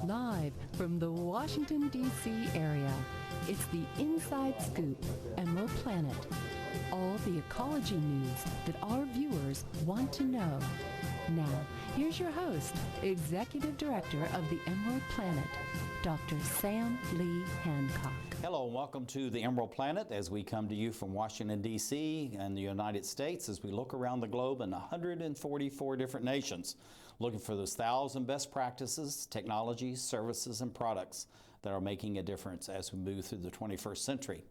Live from the Washington, D.C. area, it's the Inside Scoop, Emerald Planet. All the ecology news that our viewers want to know. Now, here's your host, Executive Director of the Emerald Planet, Dr. Sam Lee Hancock. Hello and welcome to the Emerald Planet as we come to you from Washington, D.C. and the United States as we look around the globe in 144 different nations, looking for those 1,000 best practices, technologies, services, and products that are making a difference as we move through the 21st century.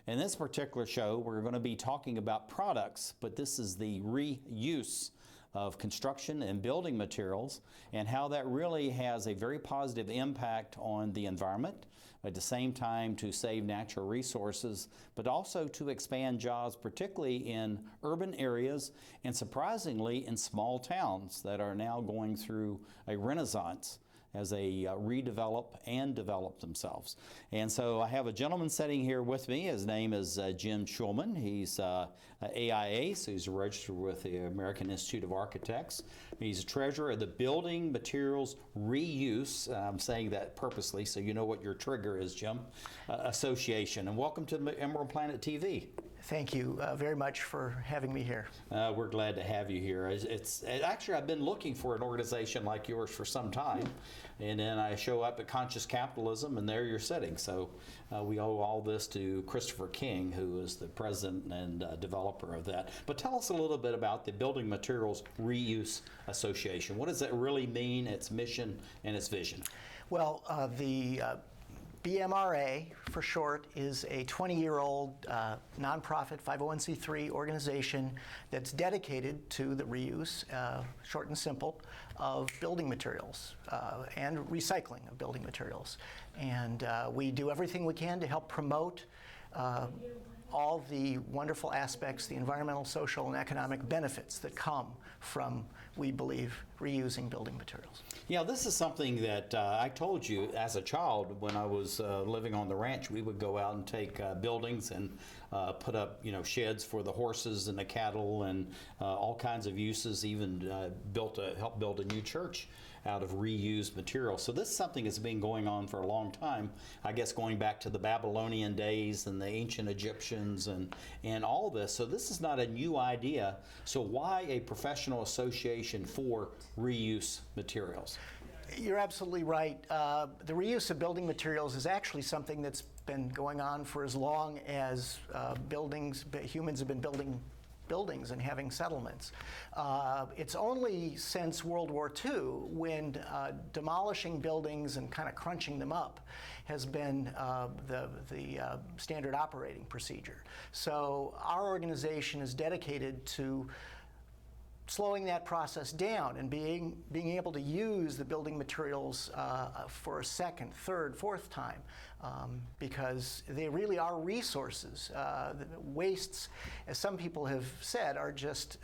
In this particular show, we're going to be talking about products, but this is the reuse of construction and building materials and how that really has a very positive impact on the environment, at the same time to save natural resources, but also to expand jobs, particularly in urban areas and surprisingly in small towns that are now going through a renaissance as they redevelop and develop themselves. And so I have a gentleman sitting here with me. His name is Jim Schulman. He's AIA, so he's registered with the American Institute of Architects. He's treasurer of the Building Materials Reuse, I'm saying that purposely so you know what your trigger is, Jim, Association. And welcome to Emerald Planet TV. Thank you very much for having me here. We're glad to have you here. Actually, I've been looking for an organization like yours for some time, and then I show up at Conscious Capitalism, and there you're sitting. So we owe all this to Christopher King, who is the president and developer of that. But tell us a little bit about the Building Materials Reuse Association. What does that really mean, its mission and its vision? Well, the BMRA, for short, is a 20-year-old nonprofit 501c3 organization that's dedicated to the reuse, short and simple, of building materials and recycling of building materials. And we do everything we can to help promote all the wonderful aspects, the environmental, social, and economic benefits that come from, we believe, reusing building materials. Yeah, this is something that I told you as a child when I was living on the ranch. We would go out and take buildings and put up, sheds for the horses and the cattle and all kinds of uses. Even helped build a new church out of reused material. So this is something that's been going on for a long time. I guess going back to the Babylonian days and the ancient Egyptians and all this. So this is not a new idea. So why a professional association for reuse materials? You're absolutely right. The reuse of building materials is actually something that's been going on for as long as humans have been building buildings and having settlements. It's only since World War II when demolishing buildings and kind of crunching them up has been the standard operating procedure. So our organization is dedicated to slowing that process down and being able to use the building materials for a second, third, fourth time, because they really are resources. Wastes, as some people have said, are just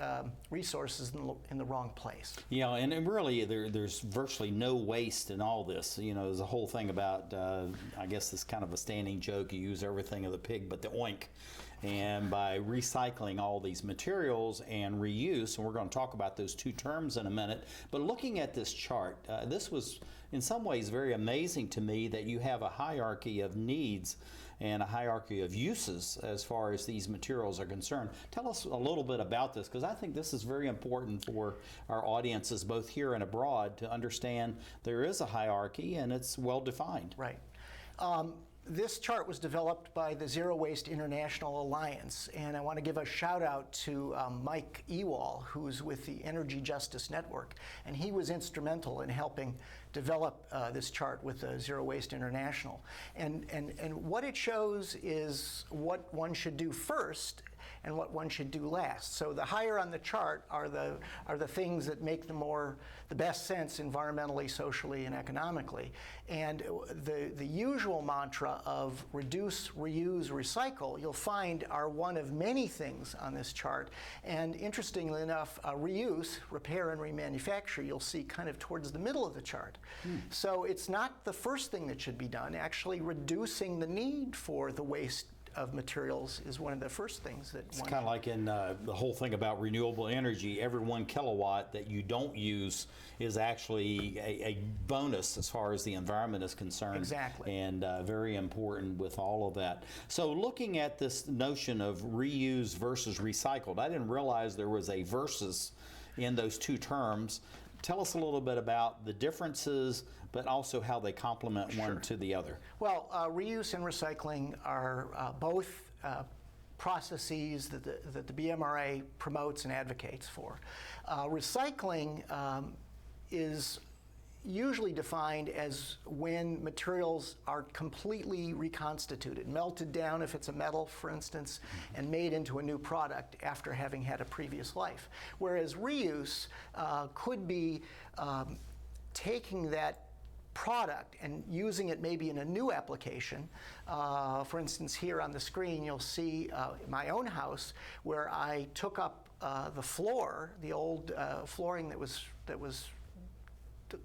resources in the wrong place. Yeah, and really there's virtually no waste in all this. There's a whole thing about, I guess it's kind of a standing joke, you use everything of the pig but the oink. And by recycling all these materials and reuse, and we're going to talk about those two terms in a minute, but looking at this chart, this was in some ways very amazing to me that you have a hierarchy of needs and a hierarchy of uses as far as these materials are concerned. Tell us a little bit about this, because I think this is very important for our audiences both here and abroad to understand there is a hierarchy and it's well defined. Right. This chart was developed by the Zero Waste International Alliance, and I want to give a shout out to Mike Ewall, who's with the Energy Justice Network, and he was instrumental in helping develop this chart with the Zero Waste International. And what it shows is what one should do first and what one should do last. So the higher on the chart are the things that make the best sense environmentally, socially, and economically. And the usual mantra of reduce, reuse, recycle, you'll find are one of many things on this chart. And interestingly enough, reuse, repair, and remanufacture, you'll see kind of towards the middle of the chart. So it's not the first thing that should be done. Actually, reducing the need for the waste of materials is one of the first things that It's kind of like in the whole thing about renewable energy. Every 1 kilowatt that you don't use is actually a bonus as far as the environment is concerned. Exactly. And very important with all of that. So looking at this notion of reuse versus recycled, I didn't realize there was a versus in those two terms. Tell us a little bit about the differences, but also how they complement one to the other. Well, reuse and recycling are both processes that the BMRA promotes and advocates for. Recycling is usually defined as when materials are completely reconstituted, melted down if it's a metal, for instance, and made into a new product after having had a previous life. Whereas reuse could be taking that product and using it maybe in a new application. For instance, here on the screen you'll see my own house where I took up the floor, the old flooring that was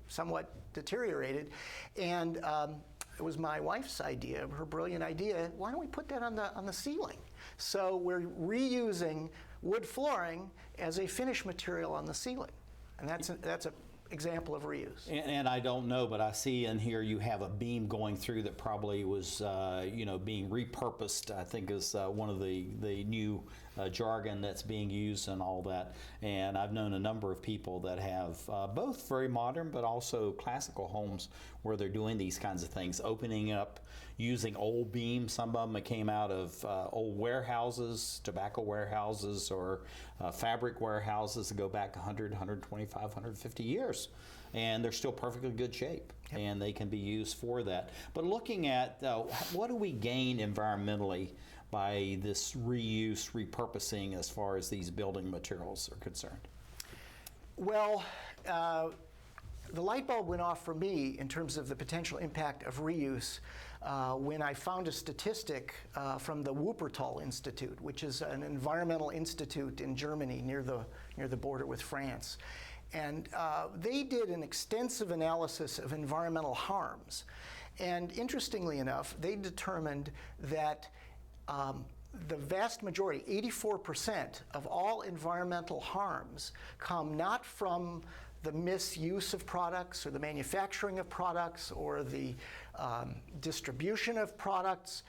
somewhat deteriorated, and it was my wife's idea, her brilliant idea. Why don't we put that on the ceiling? So we're reusing wood flooring as a finish material on the ceiling, and that's a example of reuse. And I don't know, but I see in here you have a beam going through that probably was, being repurposed. I think is one of the new jargon that's being used and all that. And I've known a number of people that have both very modern but also classical homes where they're doing these kinds of things, opening up, using old beams. Some of them that came out of old warehouses, tobacco warehouses, or fabric warehouses that go back 100, 125, 150 years. And they're still perfectly good shape, and they can be used for that. But looking at what do we gain environmentally by this reuse, repurposing as far as these building materials are concerned? Well, the light bulb went off for me in terms of the potential impact of reuse when I found a statistic from the Wuppertal Institute, which is an environmental institute in Germany near the border with France. And they did an extensive analysis of environmental harms. And interestingly enough, they determined that the vast majority, 84% of all environmental harms, come not from the misuse of products or the manufacturing of products or the distribution of products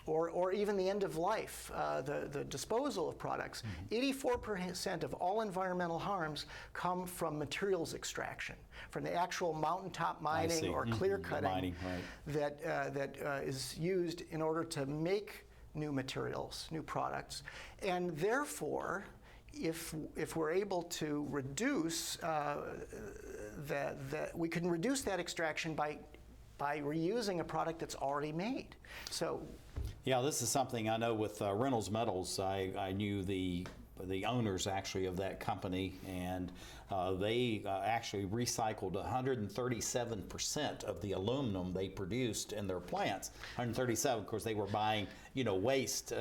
or even the end of life, the disposal of products. 84% of all environmental harms come from materials extraction, from the actual mountaintop mining or clear cutting that is used in order to make new materials, new products. And therefore, if we're able to reduce we can reduce that extraction by reusing a product that's already made. So, yeah, this is something I know with Reynolds Metals. I knew the owners actually of that company, and they actually recycled 137% of the aluminum they produced in their plants. 137, of course, they were buying, waste,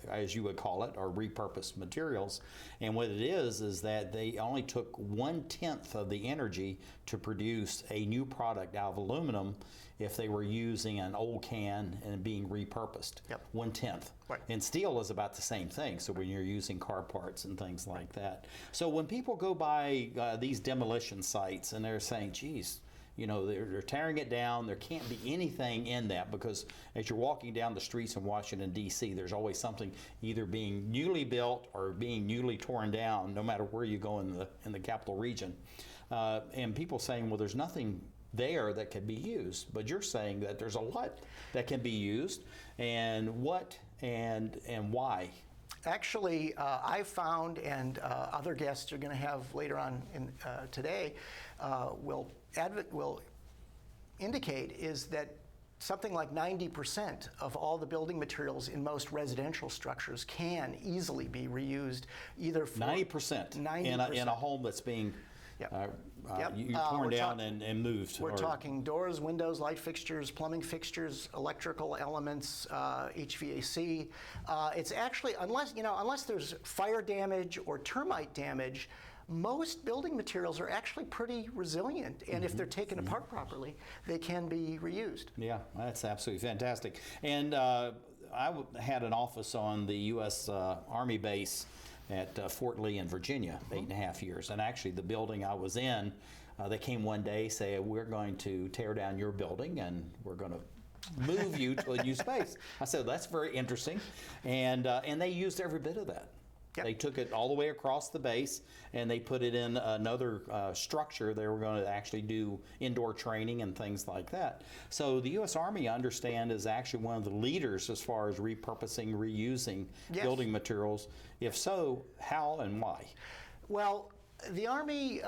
as you would call it, or repurposed materials. And what it is that they only took 1/10 of the energy to produce a new product out of aluminum if they were using an old can and being repurposed. 1/10. Right. And steel is about the same thing, so when you're using car parts and things like that. So when people go by these demolition sites and they're saying, geez, they're tearing it down, there can't be anything in that, because as you're walking down the streets in Washington, D.C., there's always something either being newly built or being newly torn down, no matter where you go in the capital region. And people saying, well, there's nothing there that can be used, but you're saying that there's a lot that can be used, and what and why? Actually, I found, and other guests are going to have later on today, will indicate, is that something like 90% of all the building materials in most residential structures can easily be reused, either for 90%, in a home that's being torn down and moved. We're talking doors, windows, light fixtures, plumbing fixtures, electrical elements, HVAC. It's actually, unless there's fire damage or termite damage, most building materials are actually pretty resilient, and if they're taken apart properly, they can be reused. Yeah, that's absolutely fantastic. And had an office on the U.S. Army base at Fort Lee in Virginia, 8.5 years. And actually the building I was in, they came one day, say, we're going to tear down your building and we're going to move you to a new space. I said, that's very interesting. And they used every bit of that. Yep. They took it all the way across the base and they put it in another structure. They were going to actually do indoor training and things like that. So the U.S. Army, I understand, is actually one of the leaders as far as repurposing, reusing Yes. building materials. If so, how and why? Well, the Army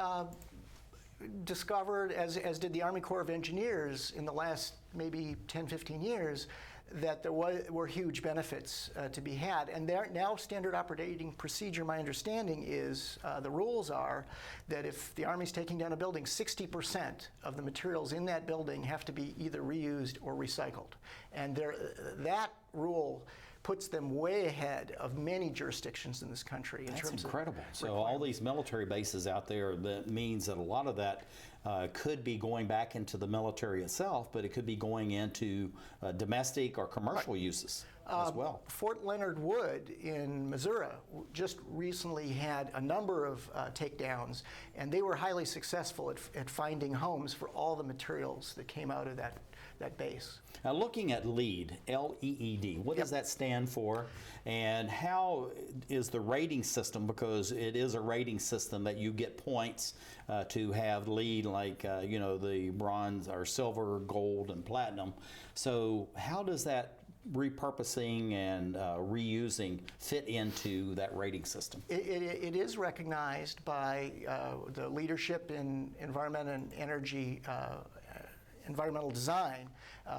discovered, as did the Army Corps of Engineers in the last maybe 10, 15 years, that there were huge benefits to be had. And now standard operating procedure, my understanding is, the rules are that if the Army's taking down a building, 60% of the materials in that building have to be either reused or recycled. And that rule puts them way ahead of many jurisdictions in this country. That's terms incredible. Of so all these military bases out there, that means that a lot of that could be going back into the military itself, but it could be going into domestic or commercial uses as well. Fort Leonard Wood in Missouri just recently had a number of takedowns, and they were highly successful at finding homes for all the materials that came out of that base. Now, looking at LEED, L-E-E-D, what does that stand for? And how is the rating system, because it is a rating system that you get points to have LEED, like, the bronze or silver, gold, and platinum. So how does that repurposing and reusing fit into that rating system? It is recognized by the leadership in environmental design,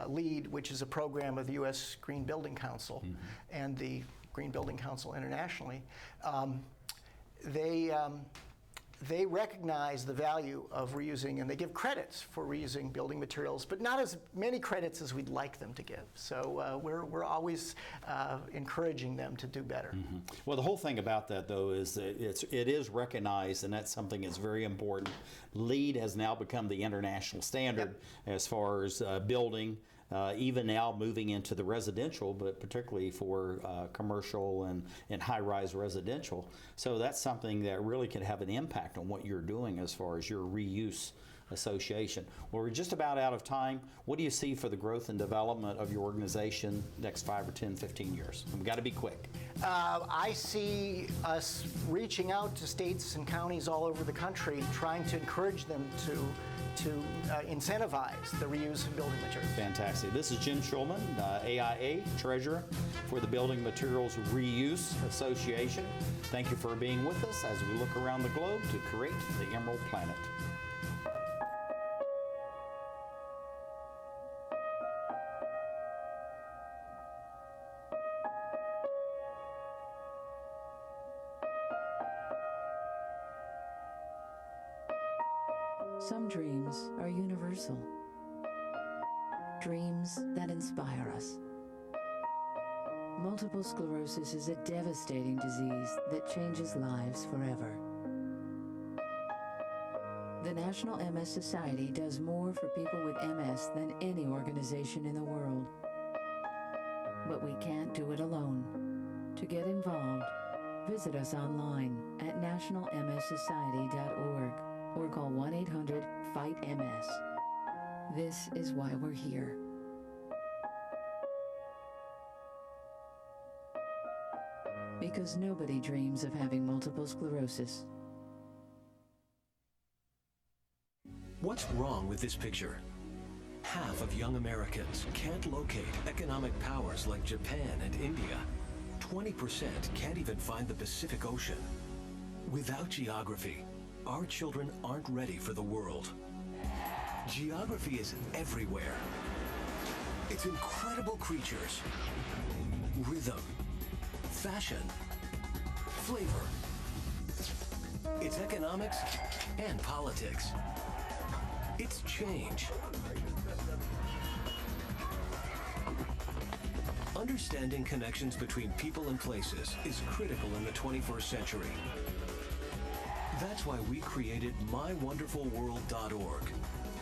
LEED, which is a program of the U.S. Green Building Council and the Green Building Council internationally. They recognize the value of reusing, and they give credits for reusing building materials, but not as many credits as we'd like them to give. So we're always encouraging them to do better. Well, the whole thing about that, though, is that it is recognized, and that's something that's very important. LEED has now become the international standard as far as building. Even now moving into the residential, but particularly for commercial and high-rise residential. So that's something that really can have an impact on what you're doing as far as your reuse association. Well, we're just about out of time. What do you see for the growth and development of your organization next 5 or 10, 15 years? We've got to be quick. I see us reaching out to states and counties all over the country, trying to encourage them to incentivize the reuse of building materials. Fantastic. This is Jim Schulman, AIA Treasurer for the Building Materials Reuse Association. Thank you for being with us as we look around the globe to create the Emerald Planet. Some dreams are universal. Dreams that inspire us. Multiple sclerosis is a devastating disease that changes lives forever. The National MS Society does more for people with MS than any organization in the world. But we can't do it alone. To get involved, visit us online at nationalmssociety.org. or call 1-800-FIGHT-MS. This is why we're here. Because nobody dreams of having multiple sclerosis. What's wrong with this picture? Half of young Americans can't locate economic powers like Japan and India. 20% can't even find the Pacific Ocean. Without geography, our children aren't ready for the world. Geography is everywhere. It's incredible creatures, rhythm, fashion, flavor. It's economics and politics. It's change. Understanding connections between people and places is critical in the 21st century. That's why we created mywonderfulworld.org.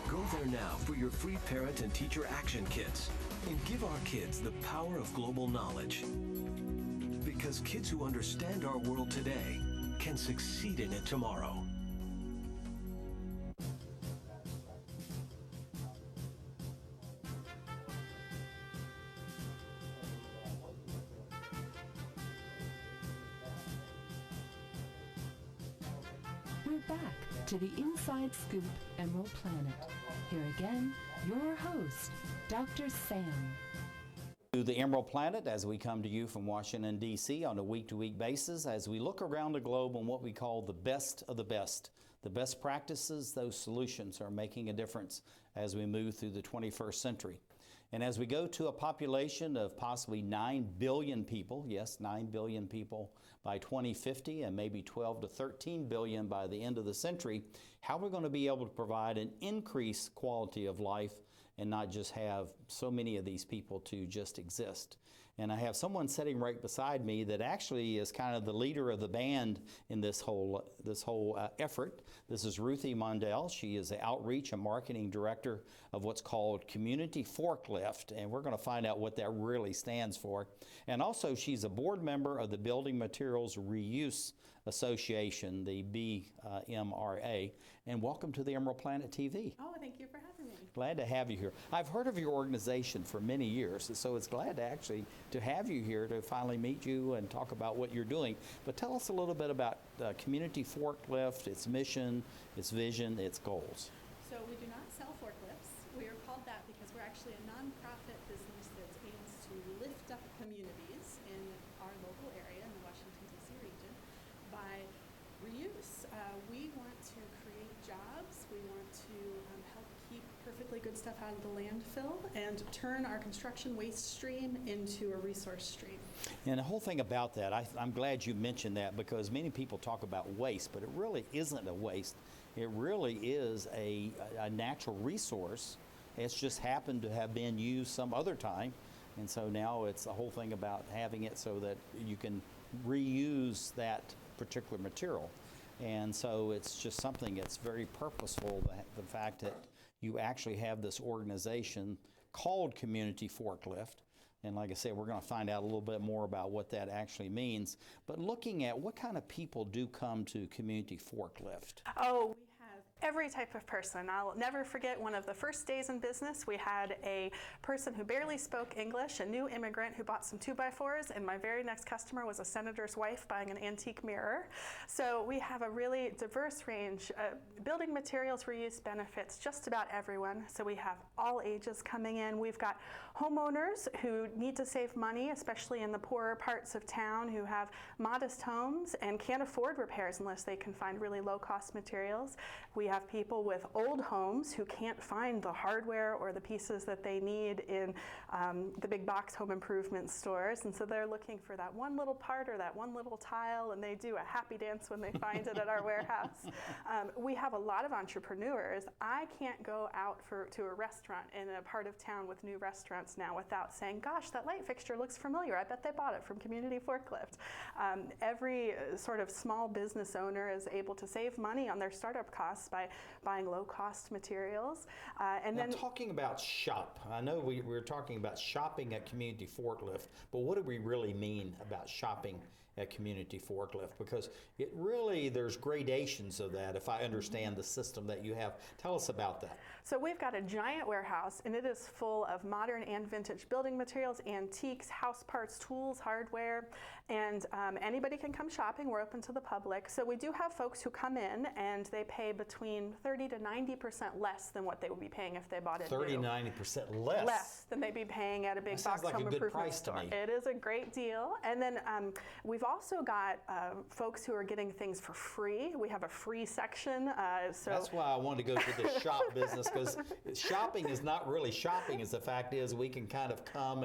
Go there now for your free parent and teacher action kits and give our kids the power of global knowledge. Because kids who understand our world today can succeed in it tomorrow. We're back to the Inside Scoop Emerald Planet. Here again, your host, Dr. Sam. To the Emerald Planet, as we come to you from Washington, D.C. on a week-to-week basis, as we look around the globe on what we call the best of the best. The best practices, those solutions are making a difference as we move through the 21st century. And as we go to a population of possibly 9 billion people, yes, 9 billion people by 2050 and maybe 12 to 13 billion by the end of the century, how we're going to be able to provide an increased quality of life and not just have so many of these people to just exist. And I have someone sitting right beside me that actually is kind of the leader of the band in this whole effort. This is Ruthie Mundell. She is the Outreach and Marketing Director of what's called Community Forklift, and we're going to find out what that really stands for. And also, she's a board member of the Building Materials Reuse Association, the BMRA. And welcome to the Emerald Planet TV. Oh, thank you for having me. Glad to have you here. I've heard of your organization for many years, so it's glad to actually to have you here to finally meet you and talk about what you're doing. But tell us a little bit about Community Forklift, its mission, its vision, its goals. So we do not sell forklifts. We are called that because we're actually a nonprofit business that aims to lift up communities in our local area in the Washington, D.C. region by reuse. We want to create jobs. We want to help keep perfectly good stuff out of the landfill and turn our construction waste stream into a resource stream. And the whole thing about that, I'm glad you mentioned that, because many people talk about waste, but it really isn't a waste. It really is a natural resource. It's just happened to have been used some other time. And so now it's the whole thing about having it so that you can reuse that particular material. And so it's just something that's very purposeful, the fact that you actually have this organization called Community Forklift. And like I said, we're going to find out a little bit more about what that actually means. But looking at what kind of people do come to Community Forklift? Oh, we have every type of person. I'll never forget one of the first days in business. We had a person who barely spoke English, a new immigrant who bought some 2x4s, and my very next customer was a senator's wife buying an antique mirror. So we have a really diverse range. Building materials reuse benefits just about everyone. So we have all ages coming in. We've got homeowners who need to save money, especially in the poorer parts of town, who have modest homes and can't afford repairs unless they can find really low-cost materials. We have people with old homes who can't find the hardware or the pieces that they need in the big box home improvement stores, and so they're looking for that one little part or that one little tile, and they do a happy dance when they find it at our warehouse. We have a lot of entrepreneurs. I can't go out to a restaurant in a part of town with new restaurants now without saying, gosh, that light fixture looks familiar. I bet they bought it from Community Forklift. Every sort of small business owner is able to save money on their startup costs by buying low-cost materials. And now, then talking about shop, I know we're talking about shopping at Community Forklift, but what do we really mean about shopping at Community Forklift? Because it really, there's gradations of that, if I understand the system that you have. Tell us about that. So we've got a giant warehouse, and it is full of modern and vintage building materials, antiques, house parts, tools, hardware, and anybody can come shopping. We're open to the public. So we do have folks who come in and they pay between 30 to 90% less than what they would be paying if they bought it 30, new. 90% less? Less than they'd be paying at a big box like home a good improvement price store. to me. It is a great deal. And then we've also got folks who are getting things for free. We have a free section. So that's why I wanted to go to the shop business, because shopping is not really shopping, as the fact is we can kind of come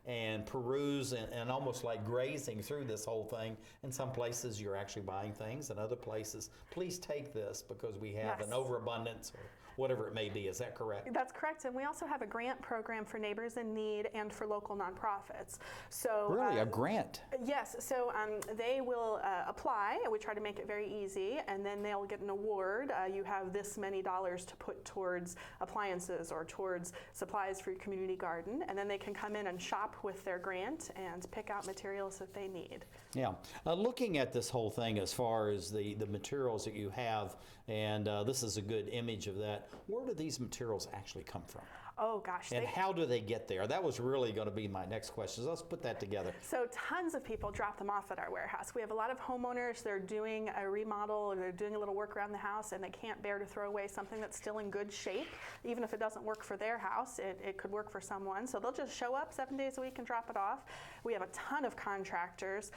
and peruse and almost like grazing through this whole thing. In some places you're actually buying things, and other places, please take this because we have Yes. an overabundance whatever it may be. Is that correct? That's correct. And we also have a grant program for neighbors in need and for local nonprofits. So Really, a grant? Yes. So they will apply, and we try to make it very easy, and then they'll get an award. You have this many dollars to put towards appliances or towards supplies for your community garden, and then they can come in and shop with their grant and pick out materials that they need. Yeah. Looking at this whole thing as far as the materials that you have, and this is a good image of that, where do these materials actually come from? Oh gosh. And how do they get there? That was really going to be my next question. So let's put that together. So tons of people drop them off at our warehouse. We have a lot of homeowners, they're doing a remodel or they're doing a little work around the house and they can't bear to throw away something that's still in good shape. Even if it doesn't work for their house, it could work for someone. So they'll just show up 7 days a week and drop it off. We have a ton of contractors.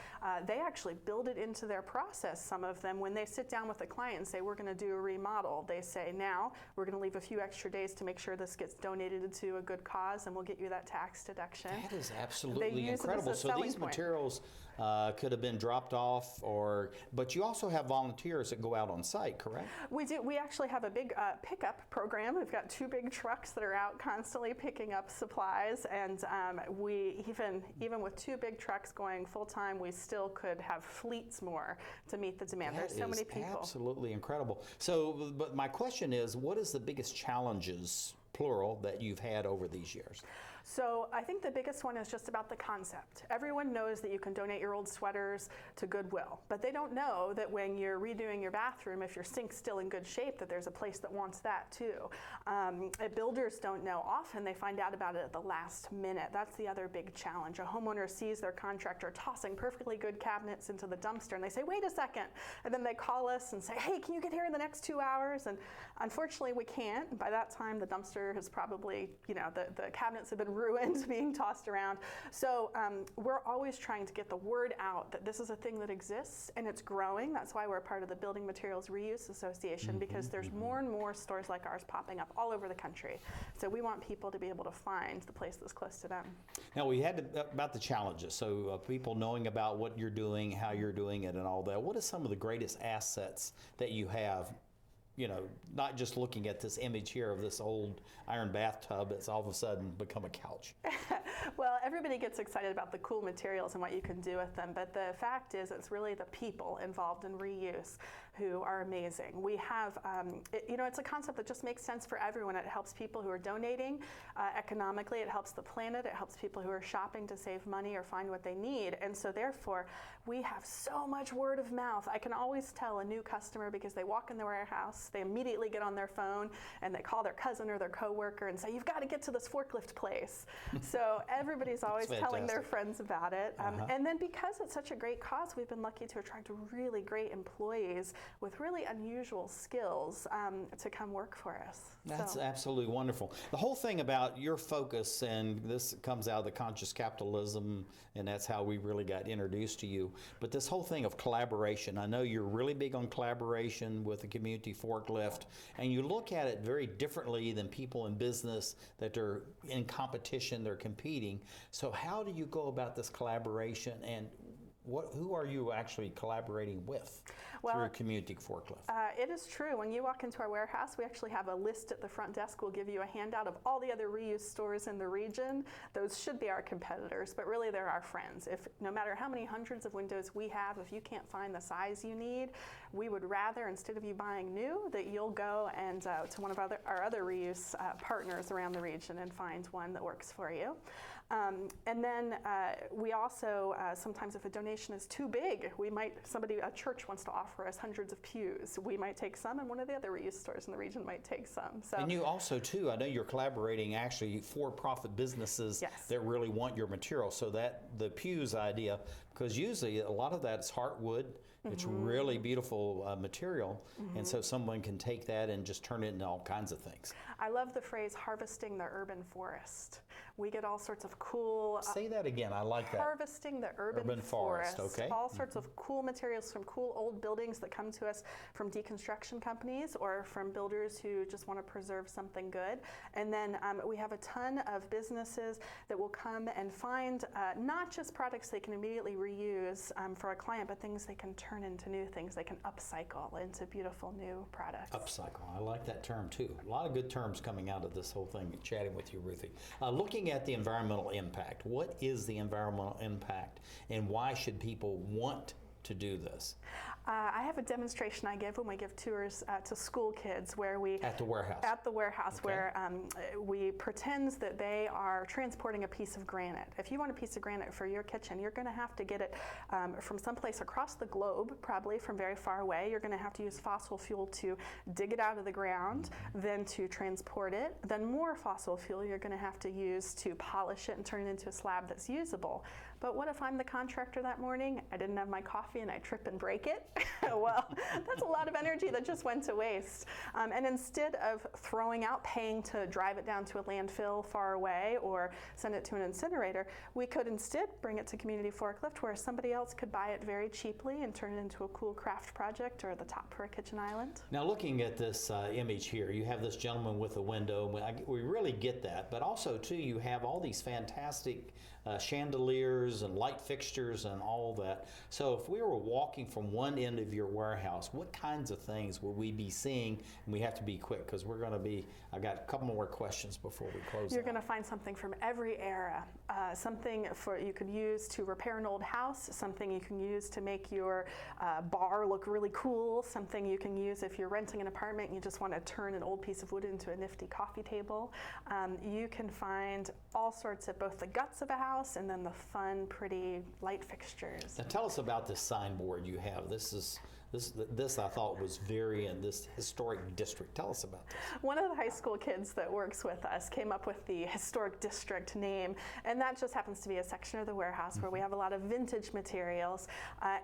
They actually build it into their process, some of them. When they sit down with the client and say, we're going to do a remodel, they say, now we're going to leave a few extra days to make sure this gets donated to a good cause, and we'll get you that tax deduction. That is absolutely incredible. So these materials could have been dropped off, but you also have volunteers that go out on site, correct? We do. We actually have a big pickup program. We've got 2 big trucks that are out constantly picking up supplies, and we even with 2 big trucks going full time, we still could have fleets more to meet the demand. There's so many people. Absolutely incredible. So, but my question is, what is the biggest challenges, plural, that you've had over these years? So I think the biggest one is just about the concept. Everyone knows that you can donate your old sweaters to Goodwill, but they don't know that when you're redoing your bathroom, if your sink's still in good shape, that there's a place that wants that too. Builders don't know. Often they find out about it at the last minute. That's the other big challenge. A homeowner sees their contractor tossing perfectly good cabinets into the dumpster and they say, wait a second. And then they call us and say, hey, can you get here in the next 2 hours? And unfortunately we can't. By that time the dumpster has probably, the cabinets have been ruined being tossed around. So we're always trying to get the word out that this is a thing that exists and it's growing. That's why we're a part of the Building Materials Reuse Association, because there's more and more stores like ours popping up all over the country. So we want people to be able to find the place that's close to them. Now we had about the challenges. So people knowing about what you're doing, how you're doing it and all that. What are some of the greatest assets that you have? Not just looking at this image here of this old iron bathtub that's all of a sudden become a couch. Well, everybody gets excited about the cool materials and what you can do with them, but the fact is it's really the people involved in reuse who are amazing. We have, it's a concept that just makes sense for everyone. It helps people who are donating economically, it helps the planet, it helps people who are shopping to save money or find what they need, and so therefore we have so much word of mouth. I can always tell a new customer because they walk in the warehouse, they immediately get on their phone and they call their cousin or their coworker and say, you've got to get to this forklift place. So everybody's always telling their friends about it. And then because it's such a great cause, we've been lucky to attract really great employees with really unusual skills to come work for us. That's absolutely wonderful. The whole thing about your focus, and this comes out of the conscious capitalism, and that's how we really got introduced to you, but this whole thing of collaboration. I know you're really big on collaboration with the community forklift, and you look at it very differently than people in business that are in competition, they're competing. So how do you go about this collaboration, and who are you actually collaborating with through community forklift? It is true. When you walk into our warehouse, we actually have a list at the front desk. We'll give you a handout of all the other reuse stores in the region. Those should be our competitors, but really they're our friends. No matter how many hundreds of windows we have, if you can't find the size you need, we would rather, instead of you buying new, that you'll go and to one of our other reuse partners around the region and find one that works for you. And then we also, sometimes if a donation is too big, a church wants to offer us hundreds of pews. We might take some, and one of the other reuse stores in the region might take some. So, and you also, too, I know you're collaborating actually for-profit businesses that really want your material. So that the pews idea, because usually a lot of that is heartwood. It's really beautiful material, and so someone can take that and just turn it into all kinds of things. I love the phrase harvesting the urban forest. We get all sorts of cool... Say that again, I like that. Harvesting the urban forest. Okay. All sorts of cool materials from cool old buildings that come to us from deconstruction companies or from builders who just want to preserve something good. And then we have a ton of businesses that will come and find not just products they can immediately reuse for a client, but things they can turn turn into new things. They can upcycle into beautiful new products. Upcycle, I like that term too. A lot of good terms coming out of this whole thing, chatting with you, Ruthie. Looking at the environmental impact, what is the environmental impact and why should people want to do this? I have a demonstration I give when we give tours to school kids where we... At the warehouse? At the warehouse, okay. where we pretend that they are transporting a piece of granite. If you want a piece of granite for your kitchen, you're going to have to get it from someplace across the globe, probably from very far away. You're going to have to use fossil fuel to dig it out of the ground, then to transport it, then more fossil fuel you're going to have to use to polish it and turn it into a slab that's usable. But what if I'm the contractor that morning, I didn't have my coffee and I trip and break it? Well, that's a lot of energy that just went to waste. And instead of throwing out, paying to drive it down to a landfill far away or send it to an incinerator, we could instead bring it to Community Forklift where somebody else could buy it very cheaply and turn it into a cool craft project or the top for a kitchen island. Now looking at this image here, you have this gentleman with a window. We really get that, but also too you have all these fantastic chandeliers and light fixtures and all that. So if we were walking from one end of your warehouse, what kinds of things will we be seeing? And we have to be quick because we're going to be, I got a couple more questions before we close. You're going to find something from every era. Something for you could use to repair an old house, something you can use to make your bar look really cool, something you can use if you're renting an apartment and you just want to turn an old piece of wood into a nifty coffee table. You can find all sorts of both the guts of a house and then the fun, pretty light fixtures. Now tell us about this signboard you have. This I thought was very in this historic district. Tell us about this. One of the high school kids that works with us came up with the historic district name, and that just happens to be a section of the warehouse where we have a lot of vintage materials,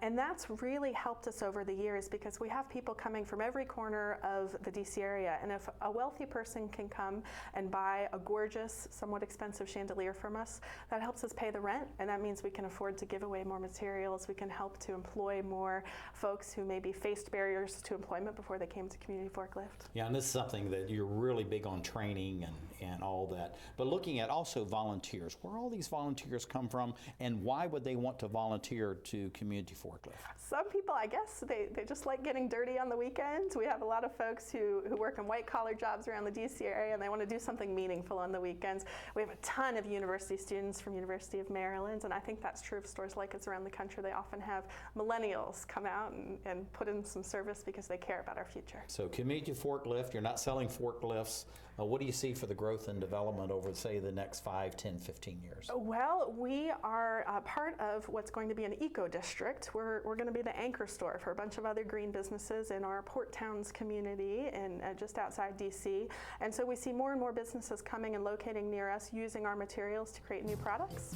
and that's really helped us over the years because we have people coming from every corner of the DC area, and if a wealthy person can come and buy a gorgeous, somewhat expensive chandelier from us, that helps us pay the rent, and that means we can afford to give away more materials. We can help to employ more folks who maybe faced barriers to employment before they came to Community Forklift. Yeah, and this is something that you're really big on training and all that. But looking at also volunteers, where all these volunteers come from and why would they want to volunteer to Community Forklift? Some people, I guess, they just like getting dirty on the weekends. We have a lot of folks who work in white-collar jobs around the DC area and they want to do something meaningful on the weekends. We have a ton of university students from University of Maryland, and I think that's true of stores like us around the country. They often have millennials come out and put in some service because they care about our future. So Community Forklift, you're not selling forklifts. What do you see for the growth and development over, say, the next 5, 10, 15 years? Well, we are part of what's going to be an eco-district. We're going to be the anchor store for a bunch of other green businesses in our Port Towns community and just outside DC. And so we see more and more businesses coming and locating near us using our materials to create new products.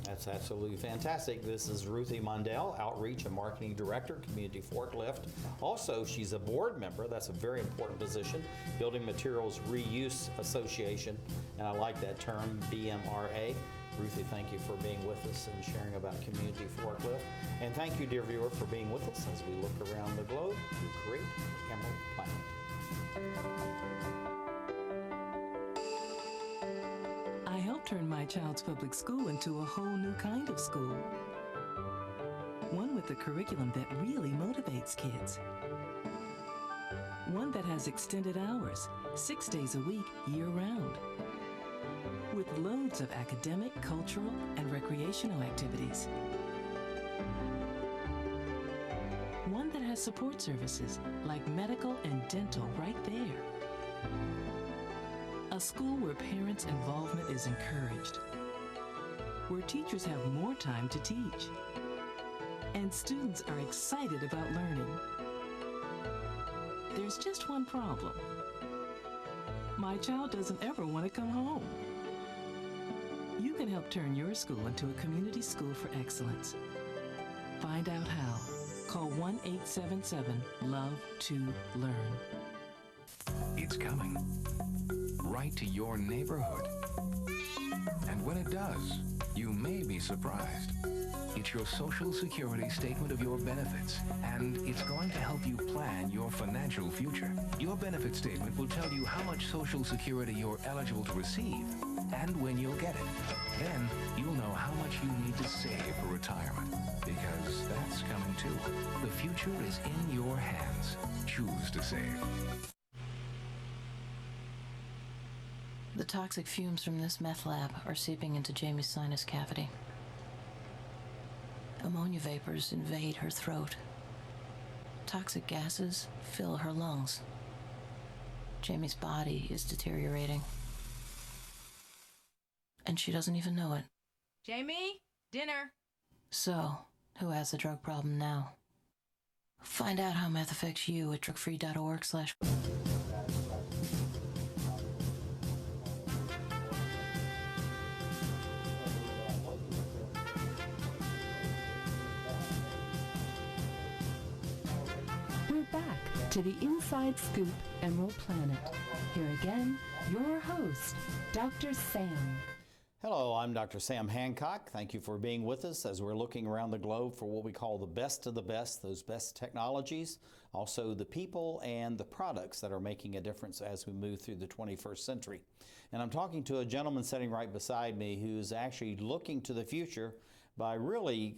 That's absolutely fantastic. This is Ruthie Mundell, Outreach and Marketing Director, Community Forklift. Also, she's a board member. That's a very important position. Building Materials Reuse Association, and I like that term, BMRA. Ruthie, thank you for being with us and sharing about Community Forklift. And thank you, dear viewer, for being with us as we look around the globe to create the Emerald Planet. I helped turn my child's public school into a whole new kind of school. One with a curriculum that really motivates kids. One that has extended hours, 6 days a week, year-round. With loads of academic, cultural, and recreational activities. One that has support services like medical and dental right there. A school where parents' involvement is encouraged. Where teachers have more time to teach. And students are excited about learning. There's just one problem. My child doesn't ever want to come home. You can help turn your school into a community school for excellence. Find out how. Call 1-877-LOVE-TO-LEARN. It's coming. Right to your neighborhood. And when it does, you may be surprised. It's your Social Security statement of your benefits, and it's going to help you plan your financial future. Your benefit statement will tell you how much Social Security you're eligible to receive and when you'll get it. Then you'll know how much you need to save for retirement, because that's coming too. The future is in your hands. Choose to save. The toxic fumes from this meth lab are seeping into Jamie's sinus cavity. Ammonia vapors invade her throat. Toxic gases fill her lungs. Jamie's body is deteriorating. And she doesn't even know it. Jamie, dinner. So, who has the drug problem now? Find out how meth affects you at drugfree.org/. We're back to the Inside Scoop Emerald Planet. Here again, your host, Dr. Sam. Hello, I'm Dr. Sam Hancock. Thank you for being with us as we're looking around the globe for what we call the best of the best, those best technologies, also the people and the products that are making a difference as we move through the 21st century. And I'm talking to a gentleman sitting right beside me who's actually looking to the future by really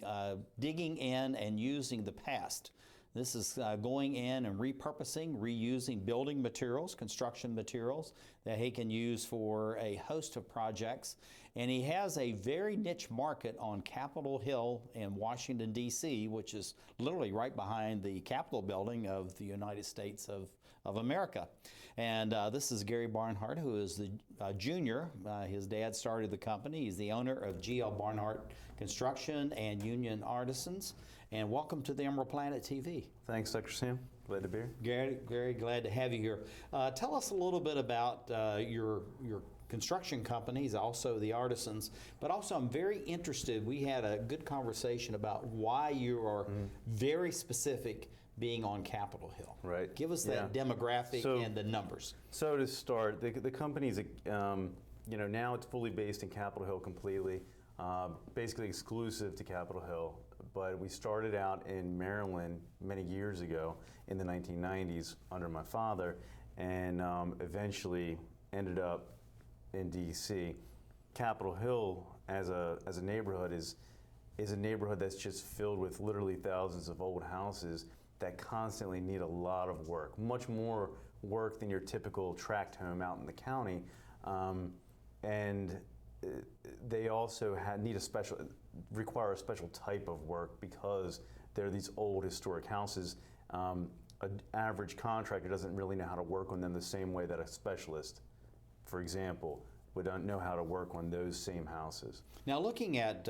digging in and using the past. This is going in and repurposing, reusing building materials, construction materials that he can use for a host of projects. And he has a very niche market on Capitol Hill in Washington, D.C., which is literally right behind the Capitol building of the United States of America. And this is Gary Barnhart, who is the junior. His dad started the company. He's the owner of G.L. Barnhart Construction and Union Artisans. And welcome to the Emerald Planet TV. Thanks, Dr. Sam. Glad to be here. Gary, very glad to have you here. Tell us a little bit about your construction companies, also the Artisans, but also I'm very interested, we had a good conversation about why you are very specific being on Capitol Hill. Right. Give us that demographic and the numbers. So to start, the company's, now it's fully based in Capitol Hill completely, basically exclusive to Capitol Hill. But we started out in Maryland many years ago in the 1990s under my father, and eventually ended up in D.C. Capitol Hill as a neighborhood is a neighborhood that's just filled with literally thousands of old houses that constantly need a lot of work, much more work than your typical tract home out in the county, and they also require a special type of work because they're these old historic houses. An average contractor doesn't really know how to work on them the same way that a specialist, for example, would know how to work on those same houses. Now, looking at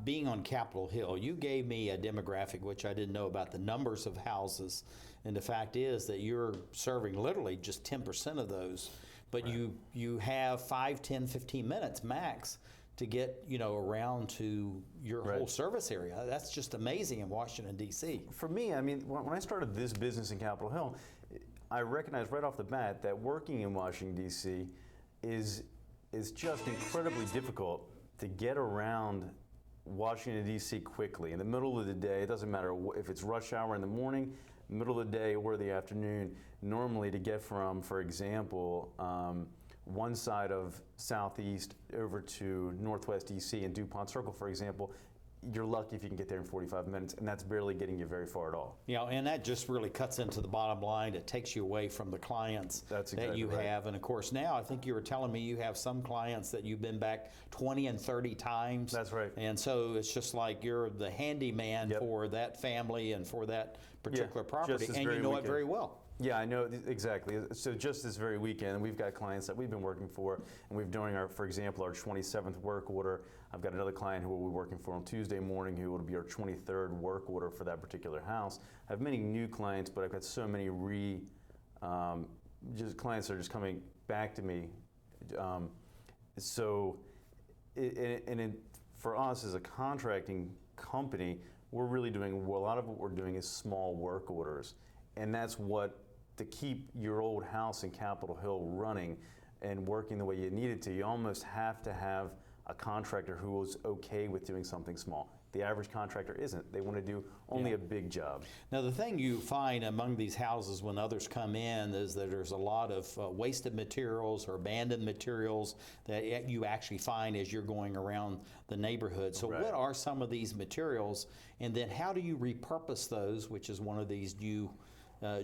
being on Capitol Hill, you gave me a demographic which I didn't know about the numbers of houses, and the fact is that you're serving literally just 10% of those, but right. you have 5, 10, 15 minutes max to get around to your whole service area. That's just amazing in Washington, D.C. For me, I mean, when I started this business in Capitol Hill, I recognized right off the bat that working in Washington, D.C. is just incredibly difficult to get around Washington, D.C. quickly. In the middle of the day, it doesn't matter if it's rush hour in the morning, middle of the day, or the afternoon, normally to get from, for example, one side of Southeast over to Northwest DC and DuPont Circle, for example, you're lucky if you can get there in 45 minutes, and that's barely getting you very far at all. And that just really cuts into the bottom line. It takes you away from the clients that you have. And of course, now I think you were telling me you have some clients that you've been back 20 and 30 times. That's right. And so it's just like you're the handyman for that family and for that particular property, and you know it very well. Yeah, I know exactly. So just this very weekend, we've got clients that we've been working for, and we're doing for example, our 27th work order. I've got another client who we'll be working for on Tuesday morning who will be our 23rd work order for that particular house. I have many new clients, but I've got so many clients that are just coming back to me. For us as a contracting company, we're really doing, a lot of what we're doing is small work orders. And that's what, to keep your old house in Capitol Hill running and working the way you need it to, you almost have to have a contractor who is okay with doing something small. The average contractor isn't. They want to do only a big job. Now, the thing you find among these houses when others come in is that there's a lot of wasted materials or abandoned materials that you actually find as you're going around the neighborhood. So what are some of these materials, and then how do you repurpose those, which is one of these new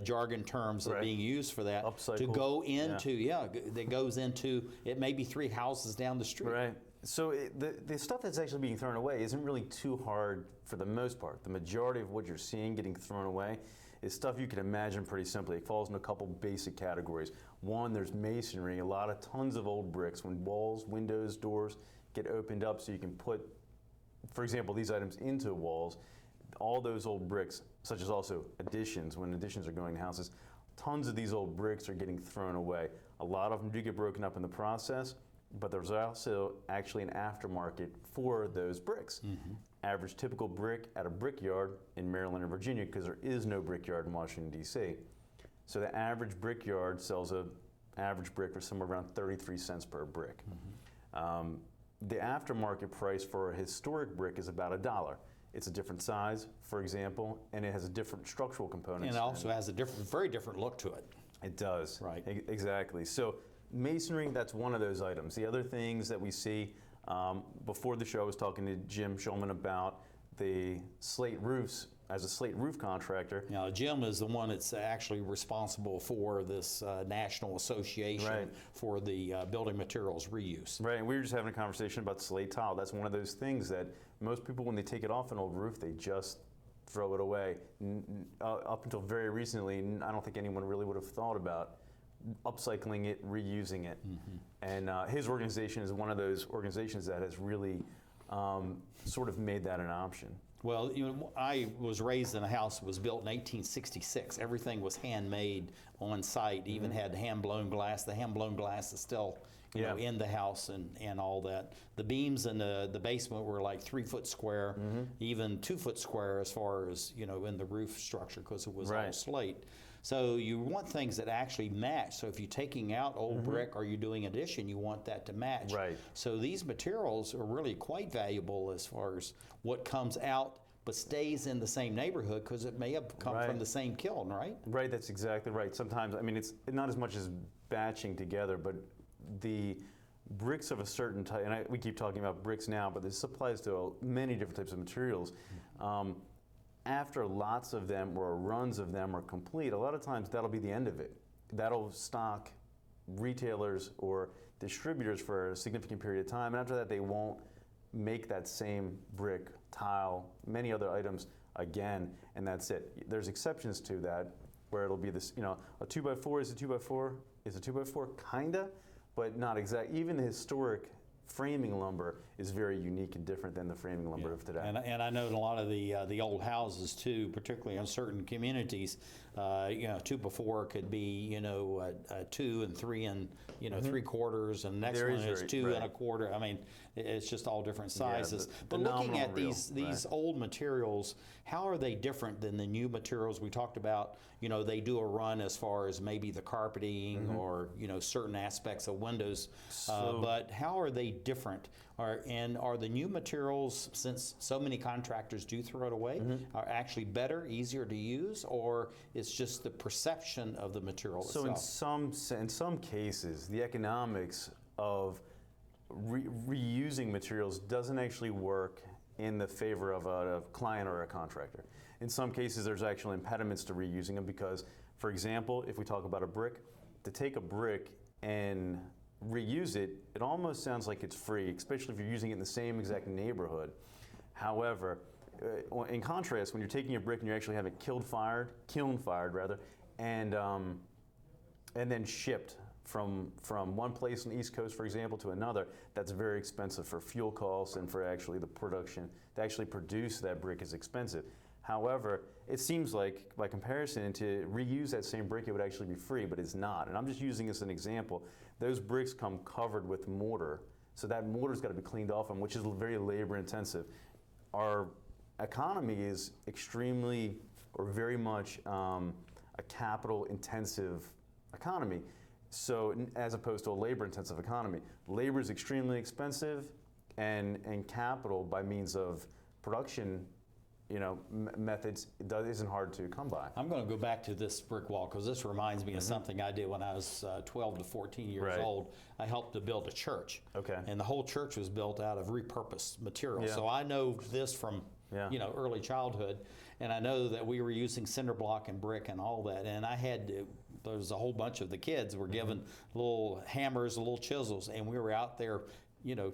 jargon terms that are being used for that, Upcycle. to go into, that goes into, it may be 3 houses down the street. Right. So the stuff that's actually being thrown away isn't really too hard for the most part. The majority of what you're seeing getting thrown away is stuff you can imagine pretty simply. It falls in a couple basic categories. One, there's masonry, tons of old bricks. When walls, windows, doors get opened up so you can put, for example, these items into walls, all those old bricks, such as also additions, when additions are going to houses, tons of these old bricks are getting thrown away. A lot of them do get broken up in the process, but there's also actually an aftermarket for those bricks. Average typical brick at a brickyard in Maryland and Virginia, because there is no brickyard in Washington, D.C. So the average brickyard sells an average brick for somewhere around 33 cents per brick. The aftermarket price for a historic brick is about $1. It's a different size, for example, and it has a different structural component. And it also has a very different look to it. It does. Right. Exactly. So masonry, that's one of those items. The other things that we see, before the show I was talking to Jim Schulman about the slate roofs. As a slate roof contractor. Now, Jim is the one that's actually responsible for this national association for the building materials reuse. Right, and we were just having a conversation about slate tile. That's one of those things that most people, when they take it off an old roof, they just throw it away. Up until very recently, I don't think anyone really would have thought about upcycling it, reusing it. And his organization is one of those organizations that has really sort of made that an option. Well, I was raised in a house that was built in 1866. Everything was handmade on site, even had hand-blown glass. The hand-blown glass is still in the house and all that. The beams in the basement were like 3 foot square, even 2 foot square as far as, in the roof structure, because it was all slate. So you want things that actually match. So if you're taking out old brick or you're doing addition, you want that to match. Right. So these materials are really quite valuable as far as what comes out but stays in the same neighborhood, because it may have come from the same kiln, right? Right, that's exactly right. Sometimes, I mean, it's not as much as batching together, but the bricks of a certain type, and we keep talking about bricks now, but this applies to many different types of materials. After lots of them or runs of them are complete, a lot of times that'll be the end of it. That'll stock retailers or distributors for a significant period of time, and after that they won't make that same brick, tile, many other items again, and that's it. There's exceptions to that where it'll be this, a 2x4 is a 2x4 is a 2x4, kinda, but not exact. Even the historic framing lumber is very unique and different than the framing lumber of today. And I know in a lot of the old houses too, particularly in certain communities, 2x4 could be 2 and 3 and 3/4, and the next one is 2 1/4. I mean, it's just all different sizes. But looking at these old materials, how are they different than the new materials we talked about? They do a run as far as maybe the carpeting or certain aspects of windows, but how are they different? Are the new materials, since so many contractors do throw it away, are actually better, easier to use, or it's just the perception of the material itself? So in some cases, the economics of reusing materials doesn't actually work in the favor of a client or a contractor. In some cases, there's actual impediments to reusing them because, for example, if we talk about a brick, to take a brick and reuse it, it almost sounds like it's free, especially if you're using it in the same exact neighborhood. However, in contrast, when you're taking a brick and you actually have it kiln fired, and then shipped from one place on the East Coast, for example, to another, that's very expensive for fuel costs and for actually the production. To actually produce that brick is expensive. However, it seems like, by comparison, to reuse that same brick, it would actually be free, but it's not. And I'm just using this as an example. Those bricks come covered with mortar, so that mortar's got to be cleaned off them, which is very labor intensive. Our economy is extremely, or very much, a capital intensive economy. So, as opposed to a labor intensive economy. Labor is extremely expensive, and capital by means of production methods isn't hard to come by. I'm going to go back to this brick wall because this reminds me of something I did when I was 12 to 14 years old. I helped to build a church. Okay. And the whole church was built out of repurposed material. Yeah. So I know this from early childhood, and I know that we were using cinder block and brick and all that. And there was a whole bunch of the kids were given little hammers, little chisels, and we were out there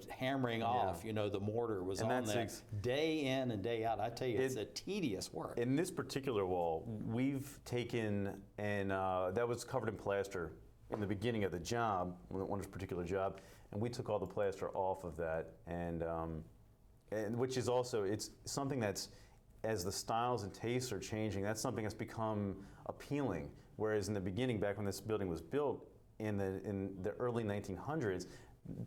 hammering off, the mortar was on that day in and day out. I tell you, it's a tedious work. In this particular wall, we've taken, and that was covered in plaster in the beginning of the job, on this particular job, and we took all the plaster off of that, and which is also, it's something that's, as the styles and tastes are changing, that's something that's become appealing, whereas in the beginning, back when this building was built in the early 1900s,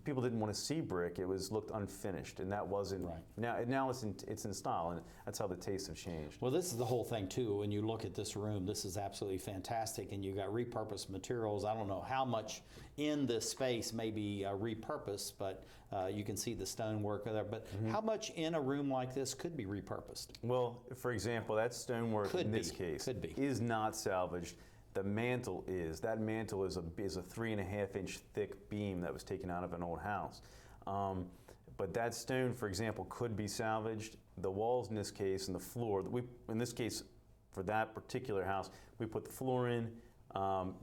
people didn't want to see brick. It looked unfinished, and that wasn't. Right. Now it's in style, and that's how the tastes have changed. Well, this is the whole thing too. When you look at this room, this is absolutely fantastic, and you got repurposed materials. I don't know how much in this space may be repurposed, but you can see the stonework there. But how much in a room like this could be repurposed? Well, for example, that stonework in this case is not salvaged. The mantle is. That mantle is a 3.5-inch thick beam that was taken out of an old house. But that stone, for example, could be salvaged. The walls in this case and the floor, in this case, for that particular house, we put the floor in,